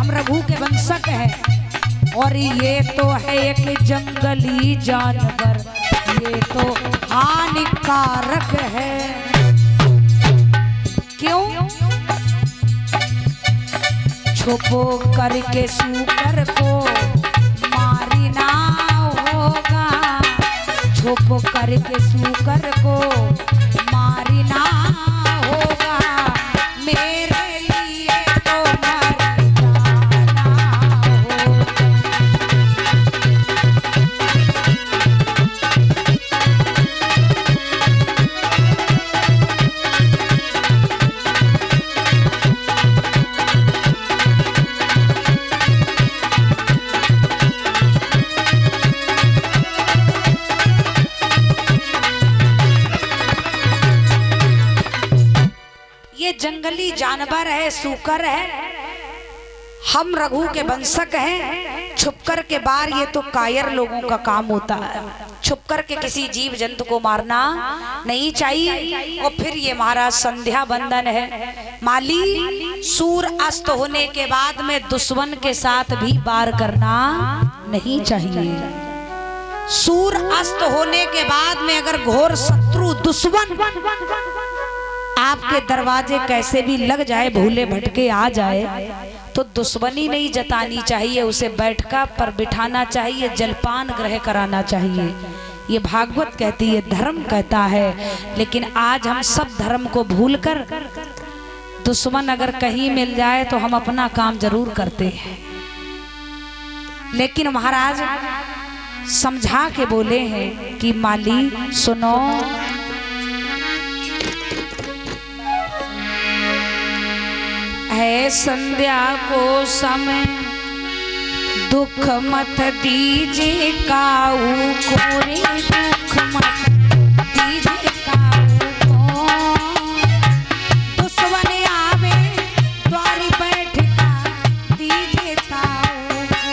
हम रघु के वंशक हैं और ये तो है एक जंगली जानवर, ये तो हानिकारक है। क्यों? छुपो करके सूकर को मारना होगा, छुप करके सूकर को मारना होगा, मेरे लिए तो मर जाना होगा। ये जंगली जानवर है, सूकर है, हम रघु के वंशक हैं। छुपकर के बार ये तो कायर लोगों का काम होता है, छुपकर के किसी जीव जंतु को मारना नहीं चाहिए। और फिर ये महाराज संध्या बंदन है, माली सूर अस्त होने के बाद में दुश्मन के साथ भी वार करना नहीं चाहिए। सूर अस्त होने के बाद में अगर घोर शत्रु दुश्मन आपके दरवाजे कैसे भी लग जाए, भूले भटके आ जाए, तो दुश्मनी नहीं जतानी चाहिए, उसे बैठका पर बिठाना चाहिए, जलपान ग्रह कराना चाहिए। ये भागवत कहती है, धर्म कहता है। लेकिन आज हम सब धर्म को भूलकर दुश्मन अगर कहीं मिल जाए तो हम अपना काम जरूर करते हैं। लेकिन महाराज समझा के बोले हैं कि माली सुनो, है संध्या को समय, दुख मत दीजिए काऊ को रे, दुख मत दीजिए काऊ को, दुश्मन आवे द्वारी बैठका दीजिए ताऊ को।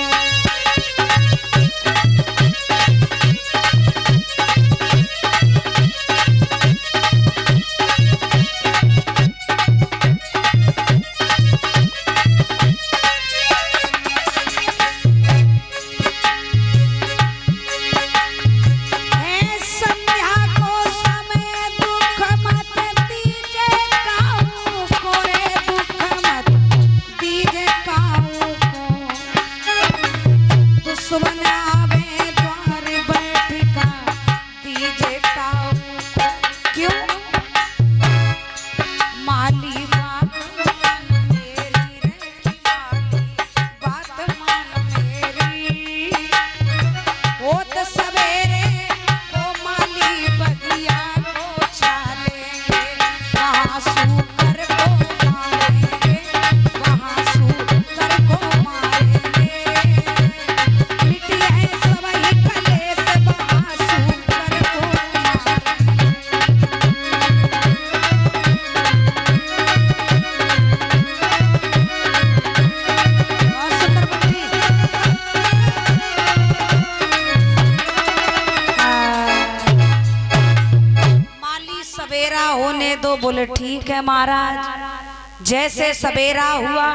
होने दो। बोले ठीक है महाराज। जैसे सवेरा हुआ,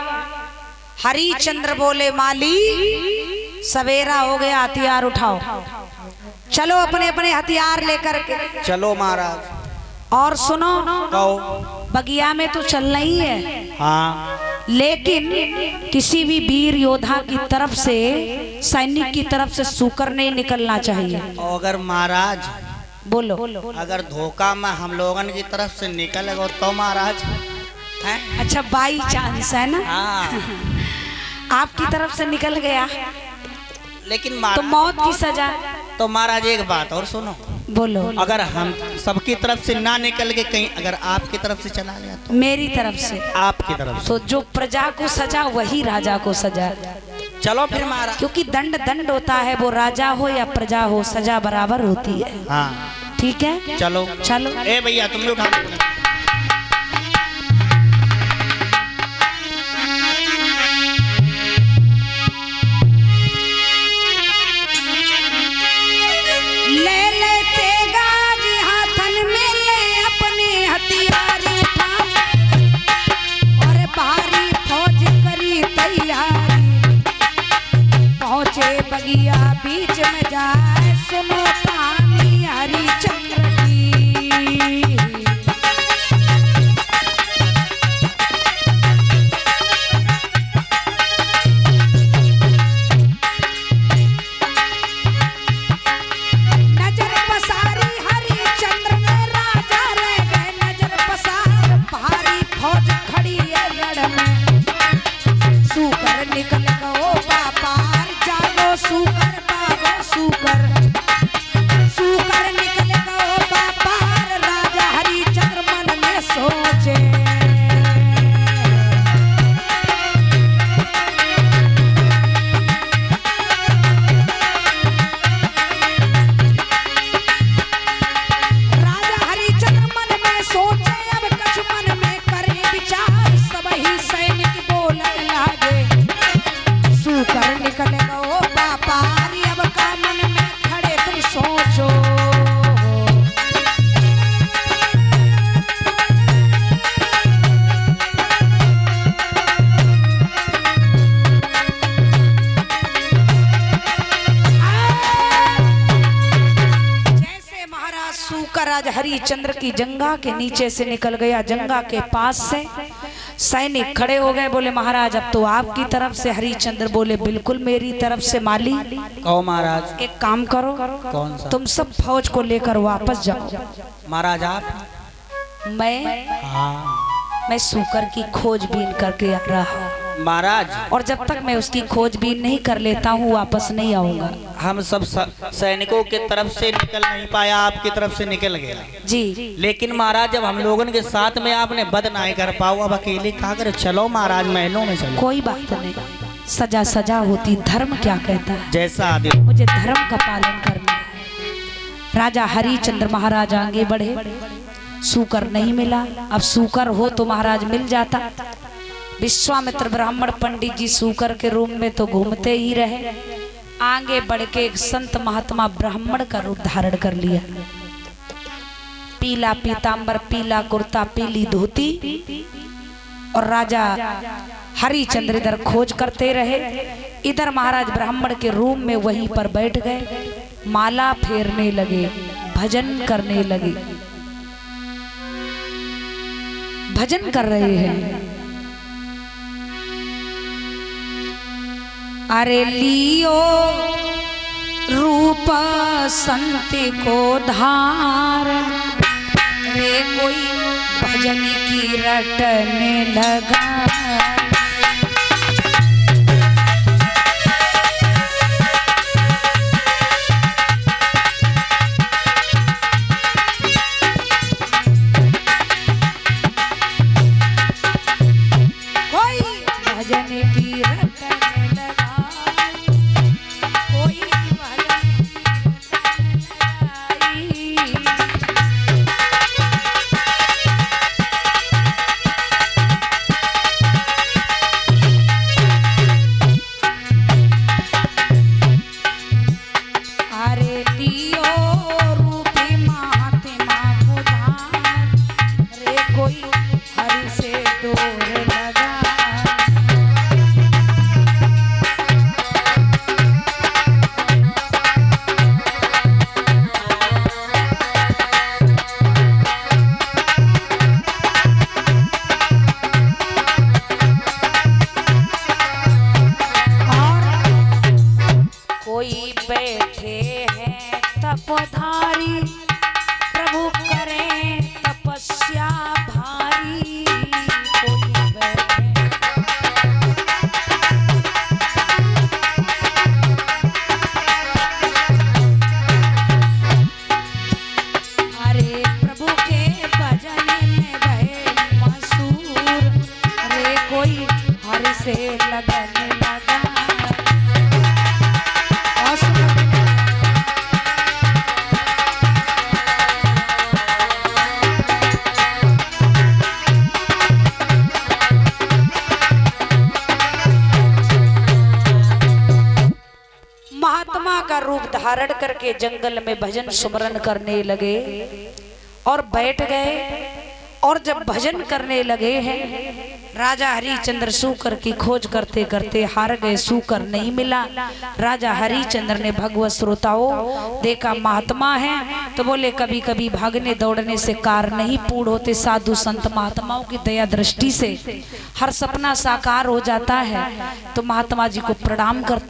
हरिचंद्र बोले माली सवेरा हो गया, हथियार उठाओ, चलो अपने अपने हथियार लेकर के चलो महाराज। और सुनो, कहो बगिया में तो चलना ही है, हाँ, लेकिन किसी भी वीर योद्धा की तरफ से, सैनिक की तरफ से सूकर नहीं निकलना चाहिए। और अगर महाराज बोलो, अगर धोखा में हम लोगन की तरफ से निकलेगा तो महाराज है? अच्छा बाई चांस है ना, हाँ। आपकी तरफ से निकल गया लेकिन तो मौत की सजा। तो महाराज एक बात और सुनो, बोलो। अगर हम सबकी तरफ से ना निकल के कहीं अगर आपकी तरफ से चला गया तो? मेरी तरफ से, आपकी तरफ से। तो जो प्रजा को सजा वही राजा को सजा। चलो फिर महाराज, क्योंकि दंड दंड होता है, वो राजा हो या प्रजा हो, सजा बराबर होती है। हाँ ठीक है, चलो चलो। ए भैया तुम भी उठा लो। और भारी फौज करी तैयार, बीच में जाए सुनो कहानी हरिचंद्र की। नजर पसारी हरिचंद्र में राजा रह गए, नजर पसार भारी फौज खड़ी है रण में। सूकर निकल गो व्यापार जागो सूकर बागो सूकर, सूकर निकल गो व्यापार राजा हरिचंद्र मन में सोचे। राजा हरिचंद्र मन में सोचे अब कछु मन में करे विचार, सब ही सैनिक बोलने लागे। सूकर निकले गो व्यापारी अब का मन में खड़े तुम सोचो। जैसे महाराज सूकर आज हरिचंद्र की जंगा के नीचे से निकल गया, जंगा के पास से सैनिक खड़े हो गए, बोले महाराज अब तो आपकी तरफ से। हरिचंद्र बोले बिल्कुल मेरी तरफ से माली। कहो महाराज। एक काम करो, कौन सा? तुम सब फौज को लेकर वापस जाओ। महाराज आप? मैं सूकर की खोजबीन करके आ रहा हूँ महाराज, और जब तक मैं उसकी खोजबीन नहीं कर लेता हूँ वापस नहीं आऊंगा। हम सब सैनिकों की तरफ से निकल नहीं पाया, आपकी तरफ से निकल गया जी। लेकिन महाराज जब हम लोगों के साथ में आपने बद नहीं कर पाओ, अब अकेले कहा करे चलो महाराज महलों में चलो। कोई बात नहीं, सजा सजा होती, धर्म क्या कहता है, जैसा आदि मुझे धर्म का पालन करना है। राजा हरिचंद्र महाराज आगे बढ़े, सूकर नहीं मिला। अब सूकर हो तो महाराज मिल जाता। विश्वामित्र ब्राह्मण पंडित जी सूकर के रूम में तो घूमते ही रहे। आगे बढ़ के एक संत महात्मा ब्राह्मण का रूप धारण कर लिया। पीला पीतांबर, पीला कुर्ता, पीली धोती, और राजा हरिचंद्र इधर खोज करते रहे। इधर महाराज ब्राह्मण के रूम में वहीं पर बैठ गए, माला फेरने लगे, भजन करने लगे। भजन कर रहे हैं। अरे लियो रूप संत को धार, रे कोई भजन की रटने लगा। तपधारी प्रभु करें तपस्या भारी। कोई बैठे अरे प्रभु के भजन में गए मसूर, रे कोई हर से लगन लगा। महात्मा का रूप धारण करके जंगल में भजन सुमरन करने लगे और बैठ गए। और जब भजन करने लगे हैं, राजा हरिचंद्र सूकर की खोज करते करते हार गए, सूकर नहीं मिला। राजा हरिचंद्र ने भगवत श्रोताओं देखा महात्मा है, तो बोले कभी कभी भागने दौड़ने से कार्य नहीं पूर्ण होते, साधु संत महात्माओं की दया दृष्टि से हर सपना साकार हो जाता है। तो महात्मा जी को प्रणाम करते